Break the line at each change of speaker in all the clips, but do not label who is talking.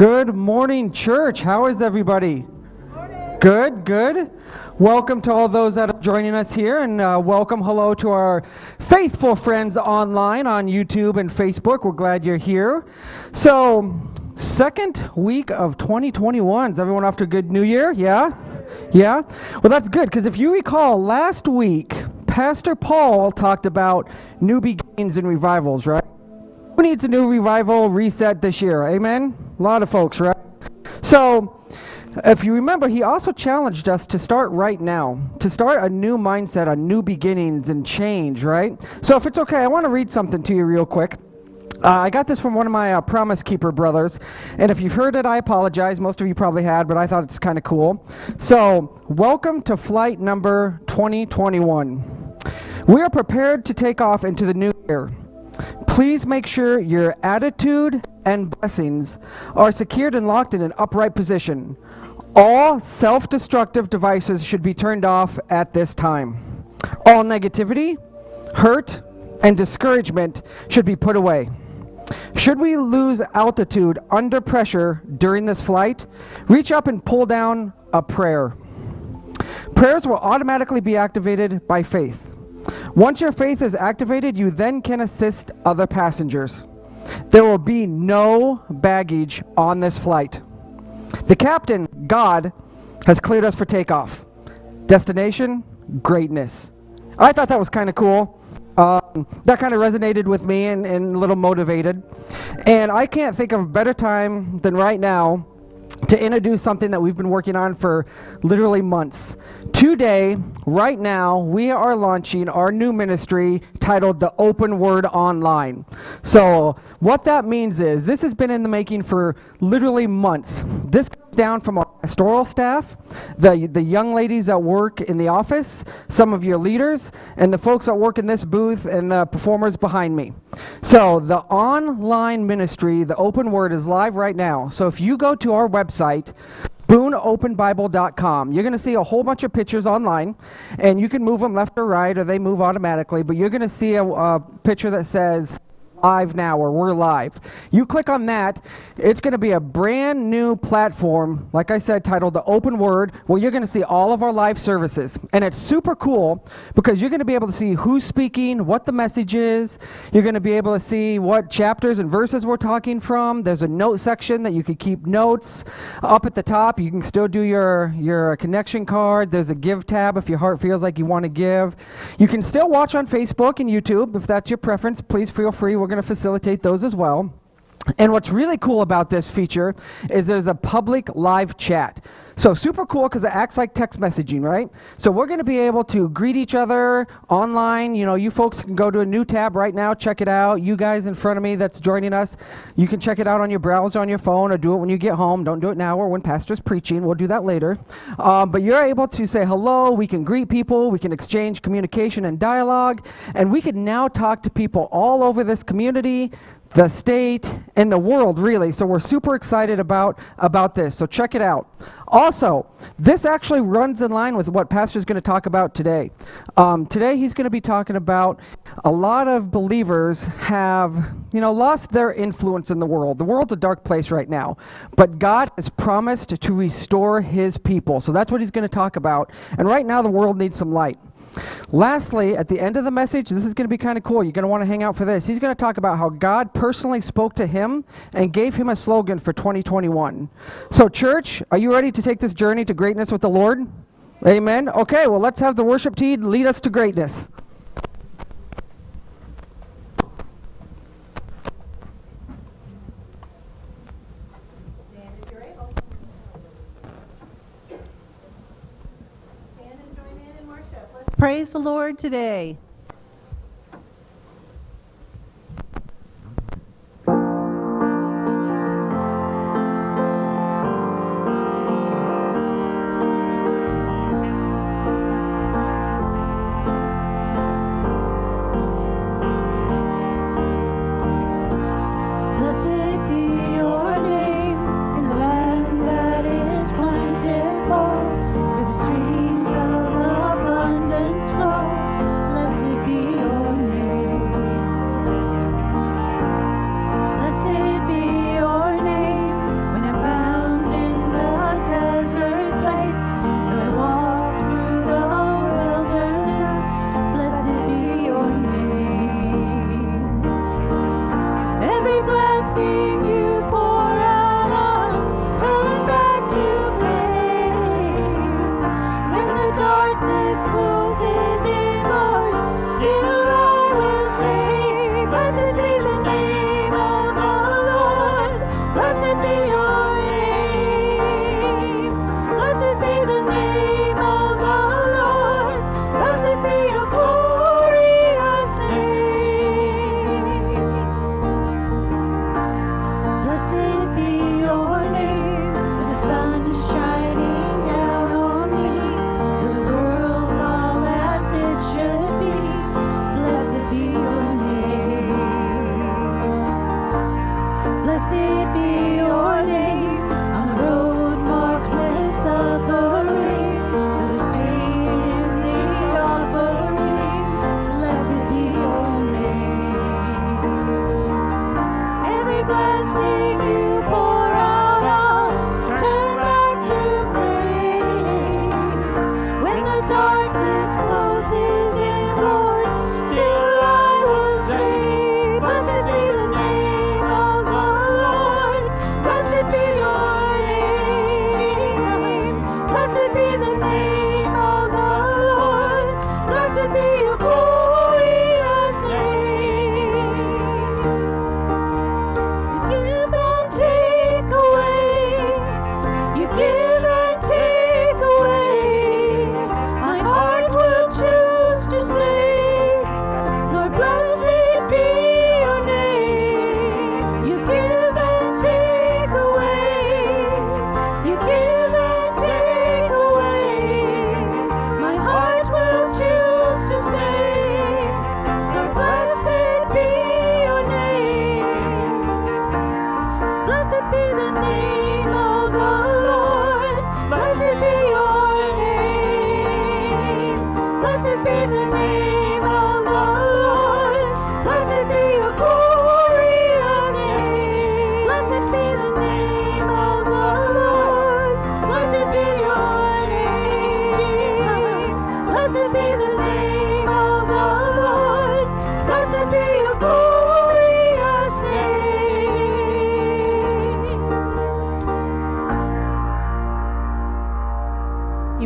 Good morning, church. How is everybody? Morning. Good. Welcome to all those that are joining us here, and hello to our faithful friends online on YouTube and Facebook. We're glad you're here. So, second week of 2021. Is everyone off to a good new year? Yeah? Well, that's good, because if you recall, last week, Pastor Paul talked about new beginnings and revivals, right? Who needs a new revival reset this year? Amen? A lot of folks, right? So, if you remember, he also challenged us to start right now, to start a new mindset, on new beginnings and change, right? So if it's okay, I want to read something to you real quick. I got this from one of my Promise Keeper brothers, and if you've heard it, I apologize. Most of you probably had, but I thought it's kind of cool. So, welcome to flight number 2021. We are prepared to take off into the new year. Please make sure your attitude and blessings are secured and locked in an upright position. All self-destructive devices should be turned off at this time. All negativity, hurt, and discouragement should be put away. Should we lose altitude under pressure during this flight, reach up and pull down a prayer. Prayers will automatically be activated by faith. Once your faith is activated, you then can assist other passengers. There will be no baggage on this flight. The captain, God, has cleared us for takeoff. Destination, greatness. I thought that was kind of cool. That kind of resonated with me and a little motivated. And I can't think of a better time than right now to introduce something that we've been working on for literally months. Today, right now, we are launching our new ministry titled The Open Word Online. So what that means is this has been in the making for literally months. This comes down from our pastoral staff, the young ladies that work in the office, some of your leaders, and the folks that work in this booth and the performers behind me. So the online ministry, The Open Word, is live right now. So if you go to our website, BooneOpenBible.com, you're going to see a whole bunch of pictures online, and you can move them left or right, or they move automatically, but you're going to see a picture that says live now, or we're live. You click on that, it's going to be a brand new platform, like I said, titled The Open Word, where you're going to see all of our live services. And it's super cool because you're going to be able to see who's speaking, what the message is. You're going to be able to see what chapters and verses we're talking from. There's a note section that you can keep notes. Up at the top, you can still do your connection card. There's a give tab if your heart feels like you want to give. You can still watch on Facebook and YouTube if that's your preference. Please feel free. We're going to facilitate those as well. And what's really cool about this feature is there's a public live chat. So super cool because it acts like text messaging, right? So we're going to be able to greet each other online. You know, you folks can go to a new tab right now, check it out. You guys in front of me that's joining us, you can check it out on your browser on your phone, or do it when you get home. Don't do it now or when Pastor's preaching. We'll do that later. But you're able to say hello. We can greet people. We can exchange communication and dialogue. And we can now talk to people all over this community, the state, and the world, really. So we're super excited about this. So check it out. Also, this actually runs in line with what Pastor's going to talk about today. Today he's going to be talking about a lot of believers have, lost their influence in the world. The world's a dark place right now, but God has promised to restore his people. So that's what he's going to talk about. And right now the world needs some light. Lastly, at the end of the message, this is going to be kind of cool. You're going to want to hang out for this. He's going to talk about how God personally spoke to him and gave him a slogan for 2021. So, church, are you ready to take this journey to greatness with the Lord? Amen. Okay, well, let's have the worship team lead us to greatness.
Praise the Lord today.
Streams of abundance flow. Blessed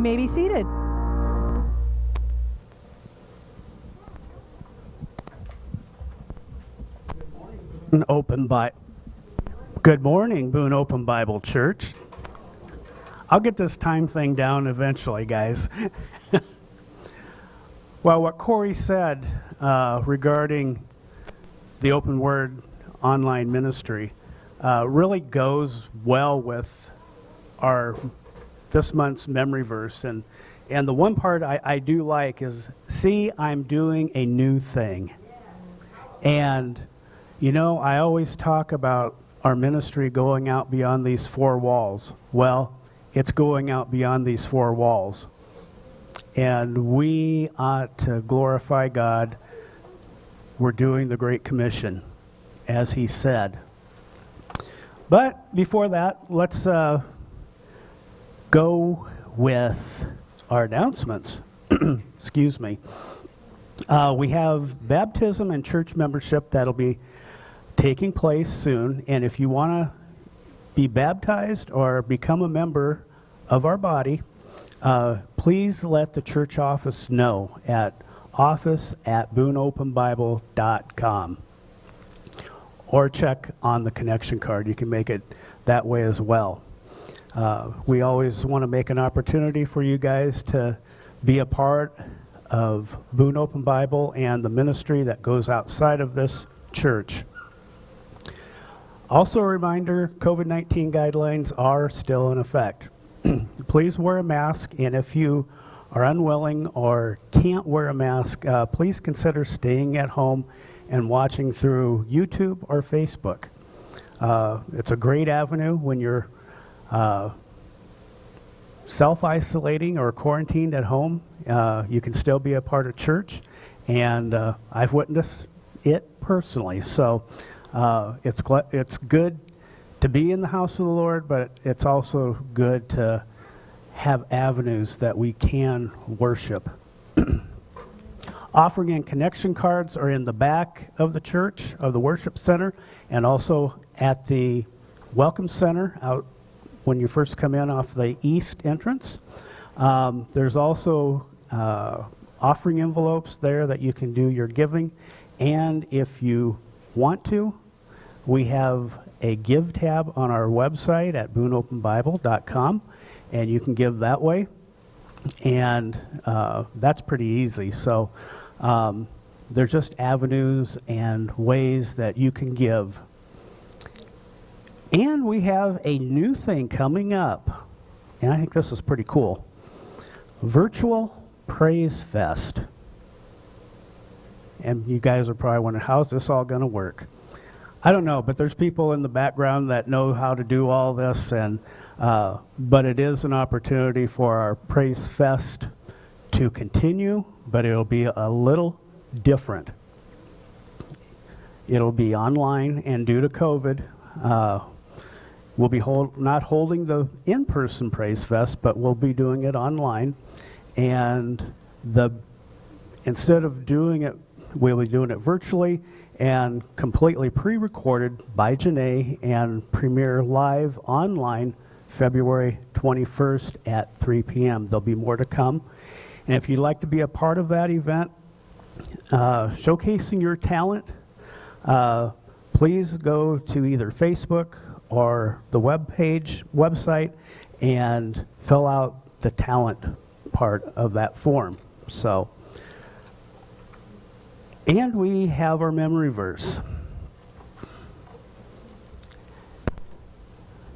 may be seated.
Good morning, Boone Open Bible Church. I'll get this time thing down eventually, guys. Well, what Corey said regarding the Open Word online ministry really goes well with our this month's memory verse. And the one part I do like is, see, I'm doing a new thing. And, you know, I always talk about our ministry going out beyond these four walls. Well, it's going out beyond these four walls. And we ought to glorify God. We're doing the Great Commission, as he said. But before that, let's go with our announcements. Excuse me. We have baptism and church membership that'll be taking place soon. And if you want to be baptized or become a member of our body, please let the church office know at office@booneopenbible.com, or check on the connection card. You can make it that way as well. We always want to make an opportunity for you guys to be a part of Boone Open Bible and the ministry that goes outside of this church. Also a reminder, COVID-19 guidelines are still in effect. Please wear a mask, and if you are unwilling or can't wear a mask, please consider staying at home and watching through YouTube or Facebook. It's a great avenue when you're self-isolating or quarantined at home. You can still be a part of church, and I've witnessed it personally. So it's good to be in the house of the Lord, but it's also good to have avenues that we can worship. Offering and connection cards are in the back of the church, of the worship center, and also at the welcome center out when you first come in off the east entrance. There's also offering envelopes there that you can do your giving. And if you want to, we have a give tab on our website at booneopenbible.com, and you can give that way. And that's pretty easy. So they're just avenues and ways that you can give. And we have a new thing coming up, and I think this is pretty cool. Virtual Praise Fest. And you guys are probably wondering, how's this all going to work? I don't know, but there's people in the background that know how to do all this, and but it is an opportunity for our Praise Fest to continue, but it'll be a little different. It'll be online, and due to COVID, we'll be not holding the in-person Praise Fest, but we'll be doing it online. And instead of doing it, we'll be doing it virtually and completely pre-recorded by Janae and premiere live online February 21st at 3 p.m. There'll be more to come. And if you'd like to be a part of that event, showcasing your talent, please go to either Facebook or the website and fill out the talent part of that form. So, and we have our memory verse.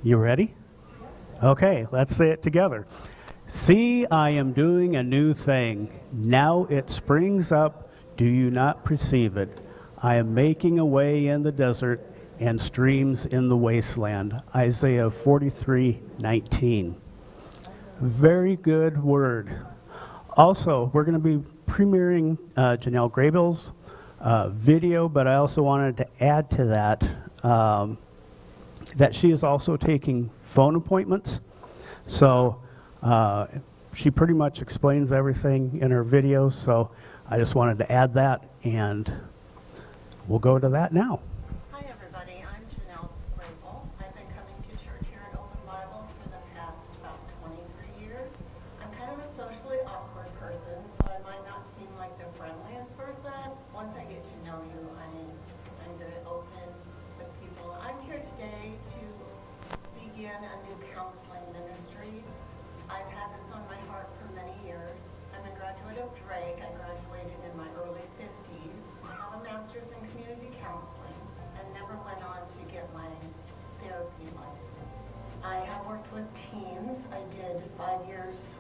You ready? Okay, let's say it together. See, I am doing a new thing. Now it springs up. Do you not perceive it? I am making a way in the desert and streams in the wasteland. Isaiah 43:19. Very good word. Also, we're going to be premiering Janelle Graybill's video, but I also wanted to add to that that she is also taking phone appointments. So she pretty much explains everything in her video, so I just wanted to add that, and we'll go to that now.
Hi everybody, I'm Janelle Grable. I've been coming to church here at Open Bible for the past about 23 years. I'm kind of a socially awkward person, so I might not seem like the friendliest person. Once I get to know you, I'm very open with people. I'm here today to begin a new counseling ministry. I've had this on my heart for many years. I'm a graduate of Drake. I graduated in my early 50s. I have a master's in community counseling and never went on to get my therapy license. I have worked with teens. I did 5 years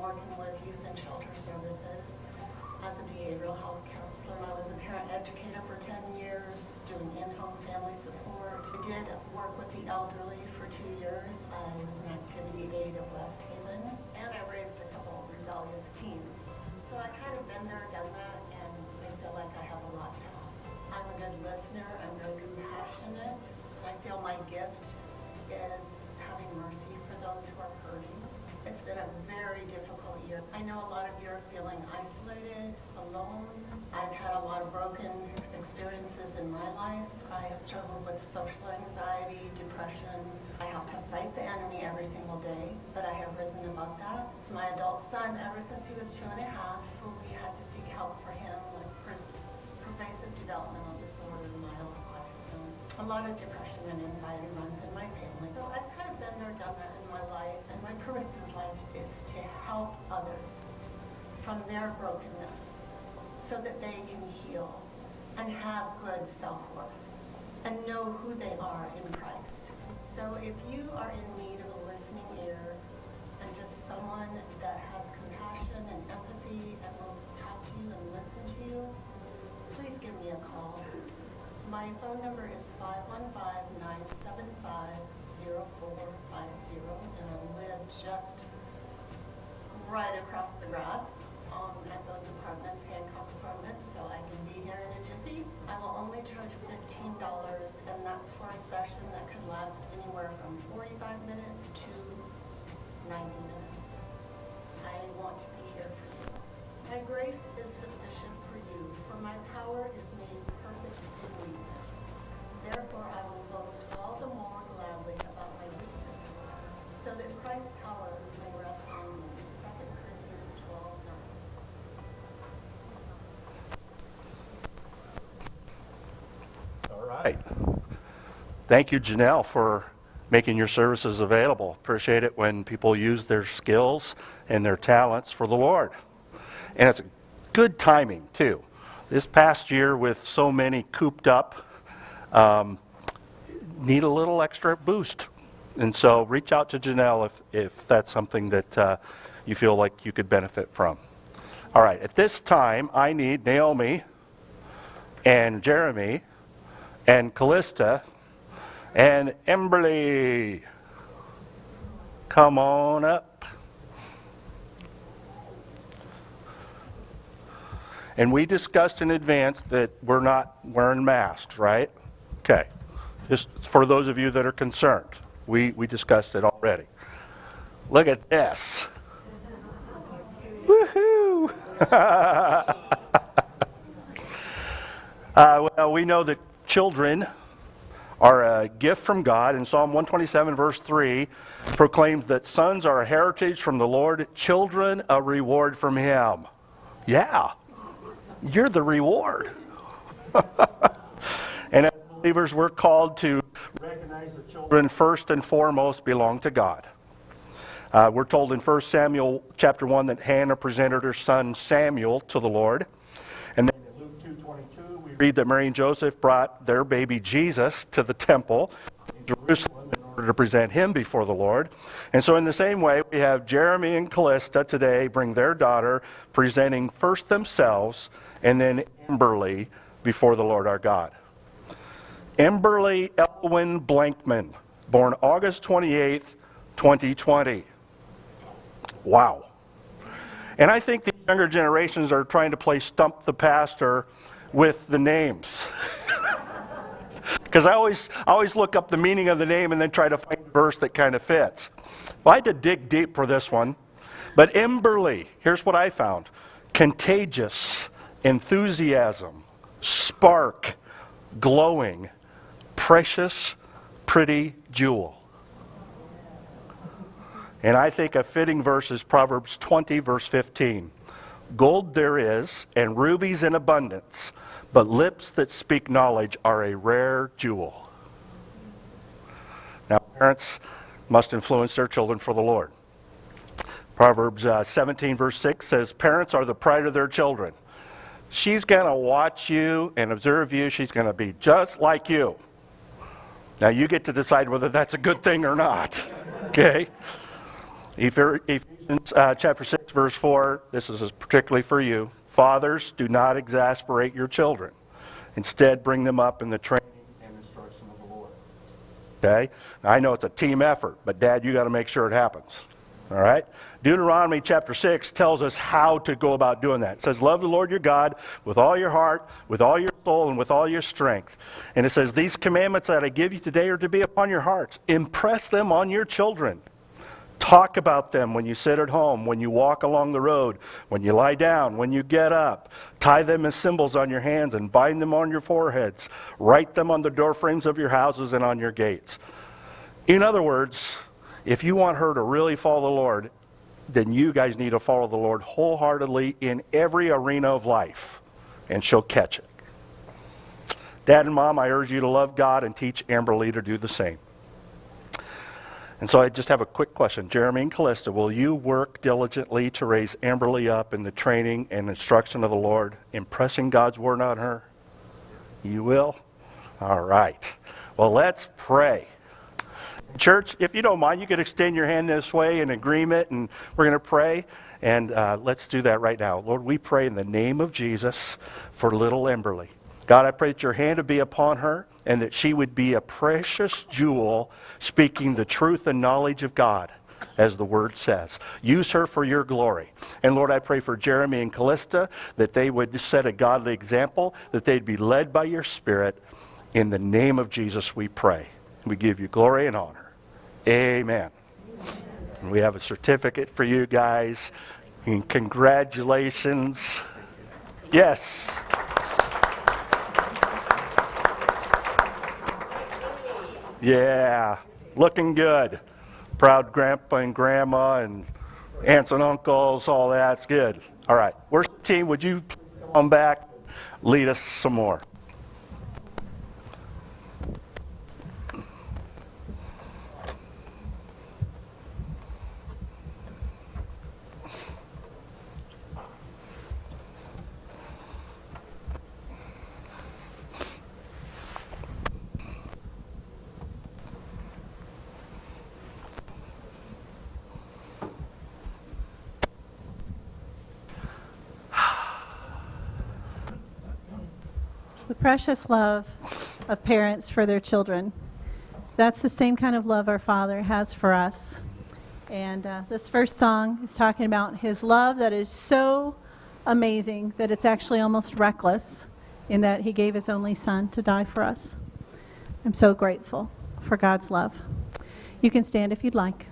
working with youth and shelter services as a behavioral health counselor. I was a parent educator for 10 years, doing in-home family support. I did work with the elderly for 2 years. I was an activity aide at West Haven, and I raised a couple of rebellious teens. So I kind of been there, done that, and I feel like I have a lot to offer. I'm a good listener. I'm very compassionate. I feel my gift is having mercy for those who are hurting. It's been a very difficult year. I know a lot of you are feeling isolated, alone. I've had a lot of broken experiences in my life. I have struggled with social anxiety, depression. I have to fight the enemy every single day, but I have risen above that. It's my adult son, ever since he was 2.5, we had to seek help for him with pervasive developmental disorder, mild autism. A lot of depression and anxiety runs in my family. So I've kind of been there, done that in my life, and my purpose in life is to help others from their brokenness so that they can heal and have good self-worth and know who they are in Christ. So if you are in need of a listening ear and just someone that has compassion and empathy and will talk to you and listen to you, please give me a call. My phone number is 515-975-0450, and I live just right across the grass at those apartments, Hancock Apartments, so I can be here in a jiffy. I will only charge $15, and that's for a session that could last anywhere from 45 minutes to 90 minutes. I want to be here for you. My grace is sufficient for you, for my power is made perfect in weakness. Therefore, I will boast all the more gladly about my weaknesses, so that Christ's power may rest on me. 2 Corinthians 12:9.
Thank you, Janelle, for making your services available. Appreciate it when people use their skills and their talents for the Lord. And it's good timing, too. This past year, with so many cooped up, need a little extra boost. And so reach out to Janelle if that's something that you feel like you could benefit from. All right, at this time, I need Naomi and Jeremy and Callista and Emberly. Come on up. And we discussed in advance that we're not wearing masks, right? Okay. Just for those of you that are concerned. We discussed it already. Look at this. Woohoo! Well, we know that children are a gift from God, and Psalm 127 verse 3 proclaims that sons are a heritage from the Lord, children a reward from Him. Yeah, you're the reward. And as believers, we're called to recognize the children first and foremost belong to God. We're told in 1 Samuel chapter 1 that Hannah presented her son Samuel to the Lord. And then in Luke 2:22, we read that Mary and Joseph brought their baby Jesus to the temple in Jerusalem in order to present him before the Lord. And so in the same way, we have Jeremy and Callista today bring their daughter, presenting first themselves and then Emberly before the Lord our God. Emberly Elwin Blankman, born August 28th, 2020. Wow. And I think the younger generations are trying to play stump the pastor with the names. Because I always look up the meaning of the name and then try to find a verse that kind of fits. Well, I had to dig deep for this one. But Emberly, here's what I found. Contagious, enthusiasm, spark, glowing, precious, pretty jewel. And I think a fitting verse is Proverbs 20, verse 15. Gold there is, and rubies in abundance, but lips that speak knowledge are a rare jewel. Now, parents must influence their children for the Lord. Proverbs 17, verse 6 says, parents are the pride of their children. She's going to watch you and observe you. She's going to be just like you. Now, you get to decide whether that's a good thing or not. Okay? Ephesians chapter 6, verse 4, this is particularly for you. Fathers, do not exasperate your children. Instead, bring them up in the training and instruction of the Lord. Okay? Now, I know it's a team effort, but Dad, you got to make sure it happens. All right? Deuteronomy chapter 6 tells us how to go about doing that. It says, love the Lord your God with all your heart, with all your soul, and with all your strength. And it says, these commandments that I give you today are to be upon your hearts. Impress them on your children. Talk about them when you sit at home, when you walk along the road, when you lie down, when you get up. Tie them as symbols on your hands and bind them on your foreheads. Write them on the doorframes of your houses and on your gates. In other words, if you want her to really follow the Lord, then you guys need to follow the Lord wholeheartedly in every arena of life, and she'll catch it. Dad and Mom, I urge you to love God and teach Amberly to do the same. And so I just have a quick question. Jeremy and Callista, will you work diligently to raise Amberly up in the training and instruction of the Lord, impressing God's word on her? You will? All right. Well, let's pray. Church, if you don't mind, you could extend your hand this way in agreement, and we're going to pray. And let's do that right now. Lord, we pray in the name of Jesus for little Emberly. God, I pray that your hand would be upon her and that she would be a precious jewel speaking the truth and knowledge of God, as the word says. Use her for your glory. And Lord, I pray for Jeremy and Callista that they would set a godly example, that they'd be led by your Spirit. In the name of Jesus we pray. We give you glory and honor. Amen. And we have a certificate for you guys. And congratulations. Yes. Yeah, looking good. Proud grandpa and grandma and aunts and uncles, all that's good. All right, worship team, would you come back, lead us some more?
precious love of parents for their children. That's the same kind of love our Father has for us. And this first song is talking about his love that is so amazing that it's actually almost reckless in that he gave his only son to die for us. I'm so grateful for God's love. You can stand if you'd like.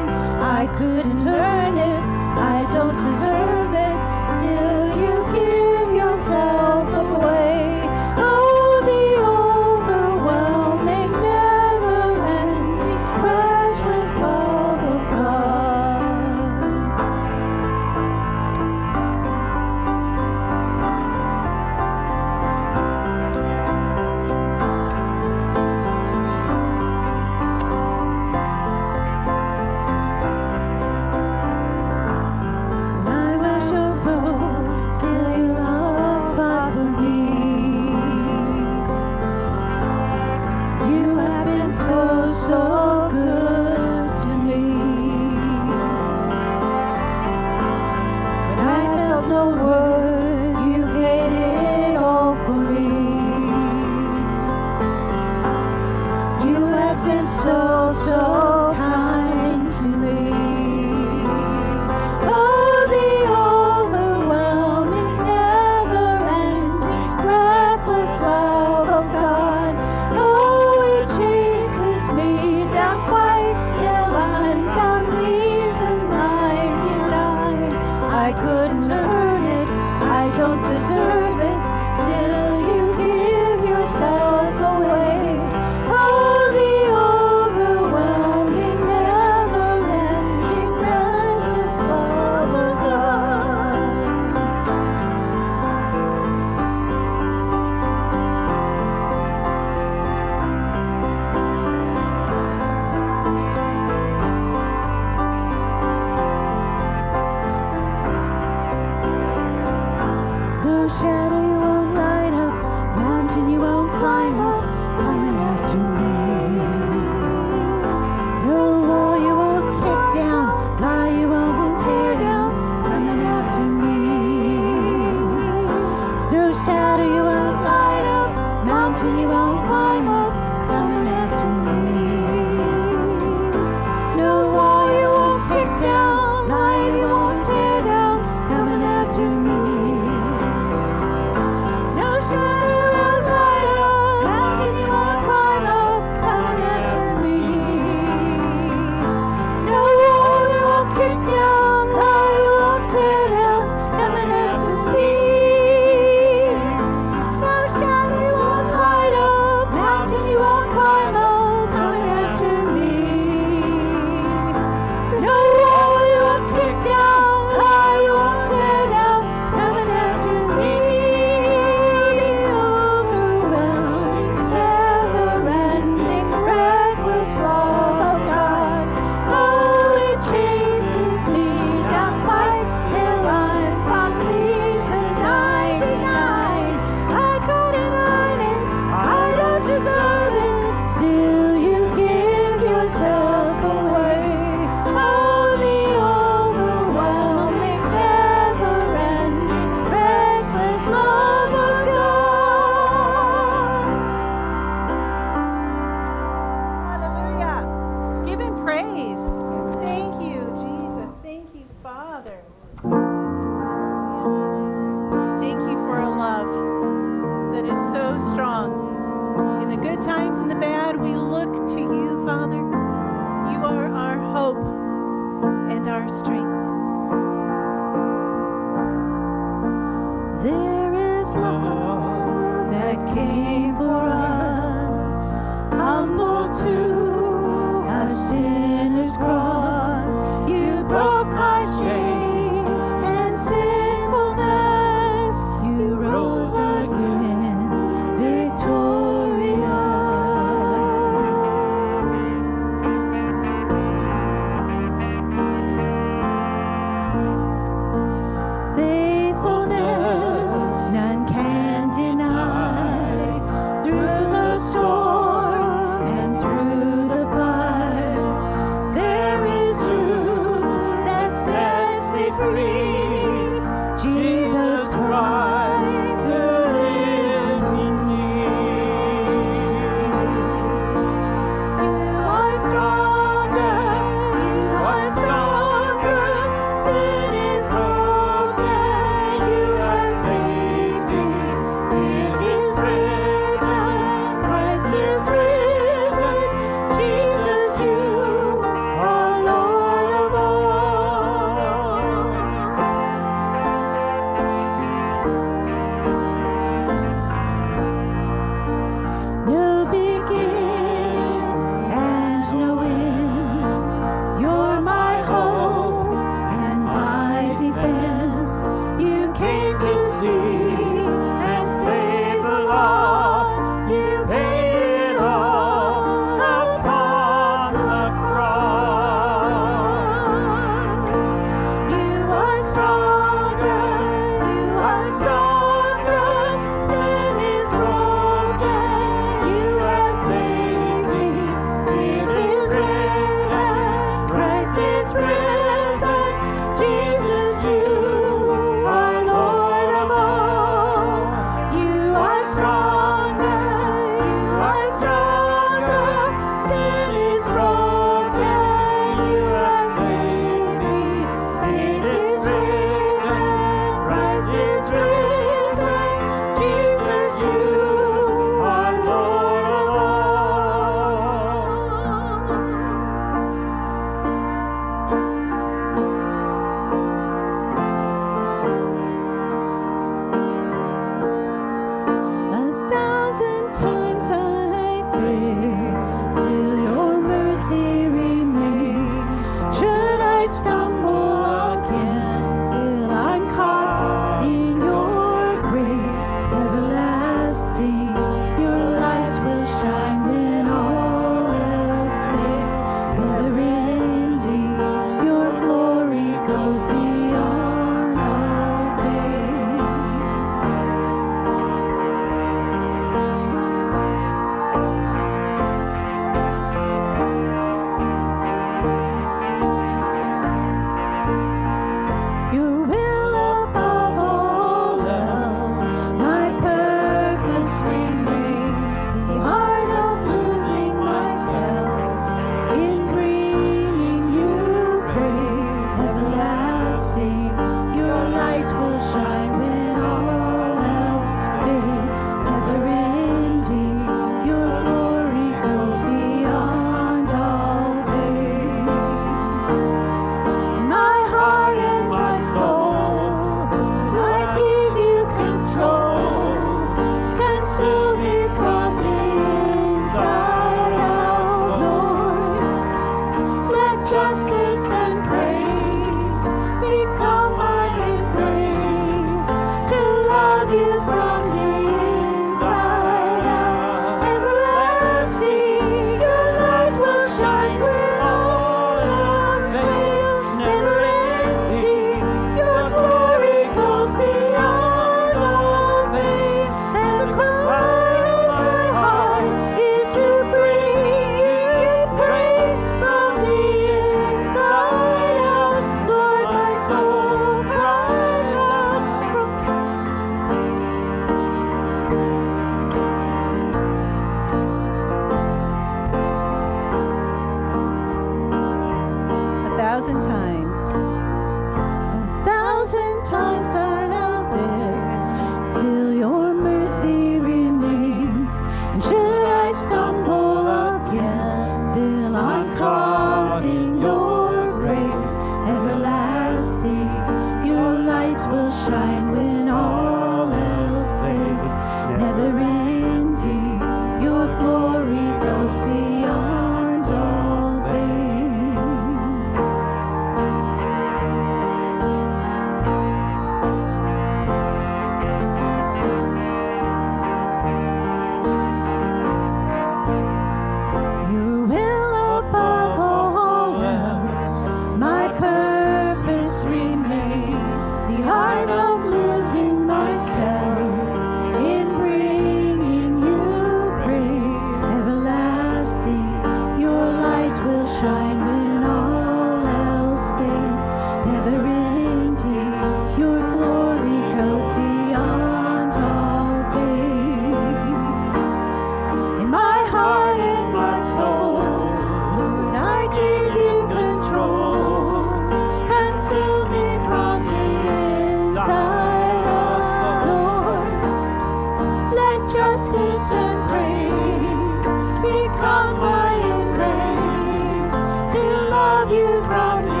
love you from the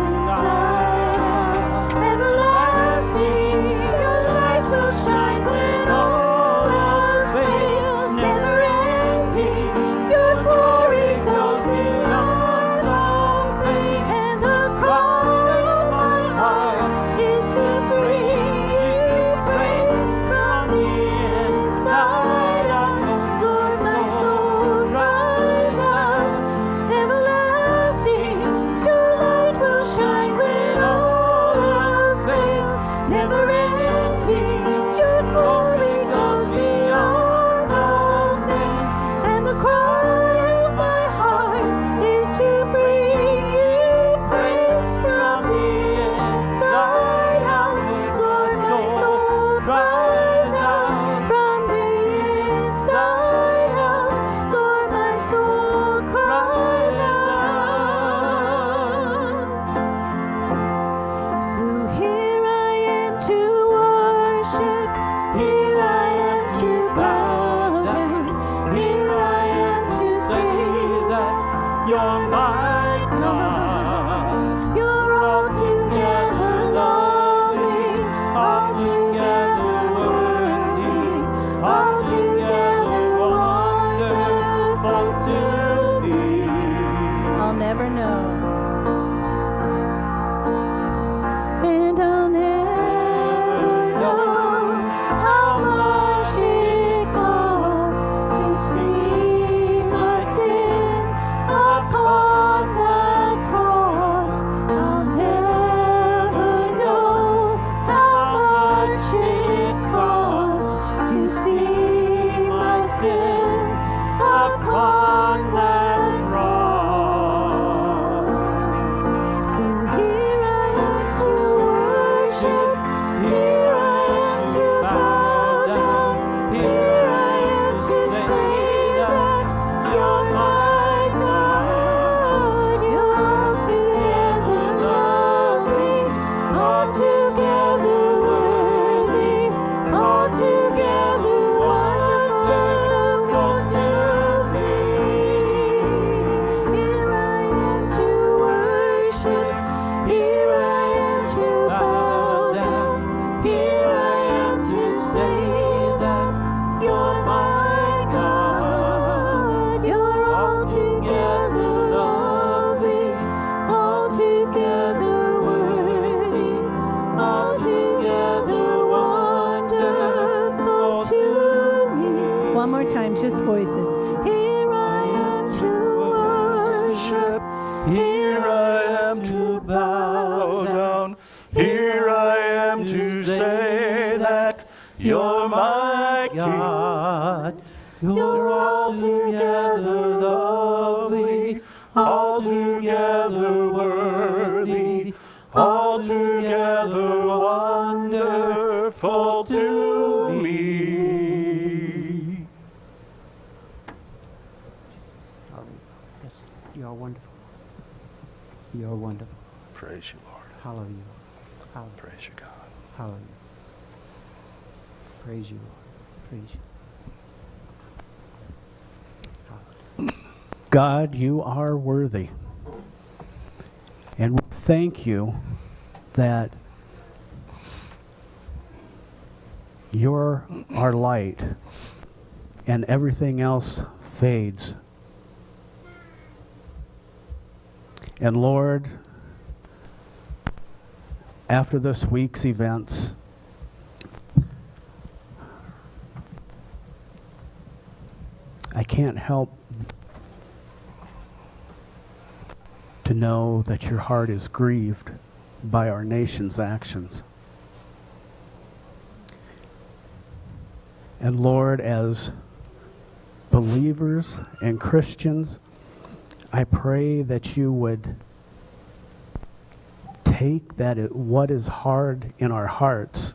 inside. Everlasting, your light will shine when all else fails. Never ending, your glory goes beyond all pain. And the cry of my heart is to bring you praise from the inside out. Lord, my soul cries out. Everlasting, your light will shine when all else fades. Never ending, your glory goes beyond all things. And the cry of my heart is to bring you praise from the inside out. Lord, my soul cries out from the inside out. Lord, my soul cries out. So here I am to worship, here I am to bow down, here I am to say that you're my God. You're altogether lovely, altogether worthy, altogether wonderful to me. I'll never know. And I'll never know how much it costs to see my sins upon that cross. I'll never know how much it costs to see my sin upon that cross. So here I am to worship, here I am to bow down, here I am to say that you're my God. You're altogether lovely, altogether worthy, altogether wonderful to me. Here I am to worship, here I am to bow down, here I am to say that you're my God. You're altogether lovely, altogether worthy, altogether wonderful to me. One more time, just voices. Here I am to worship,
Here I am to bow down. Here I am to say that you're my God. You're altogether lovely, altogether worthy, altogether wonderful to me.
Yes, you are wonderful. You are wonderful.
Praise you, Lord.
Hallelujah. Hallelujah.
Praise you, God.
Hallelujah. Praise you, Lord. Praise you.
God, you are worthy. And we thank you that you're our light and everything else fades. And Lord, after this week's events, I can't help to know that your heart is grieved by our nation's actions. And Lord, as believers and Christians, I pray that you would take that what is hard in our hearts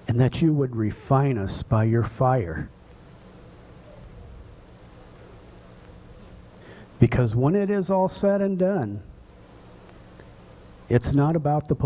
and that you would refine us by your fire. Because when it is all said and done, it's not about the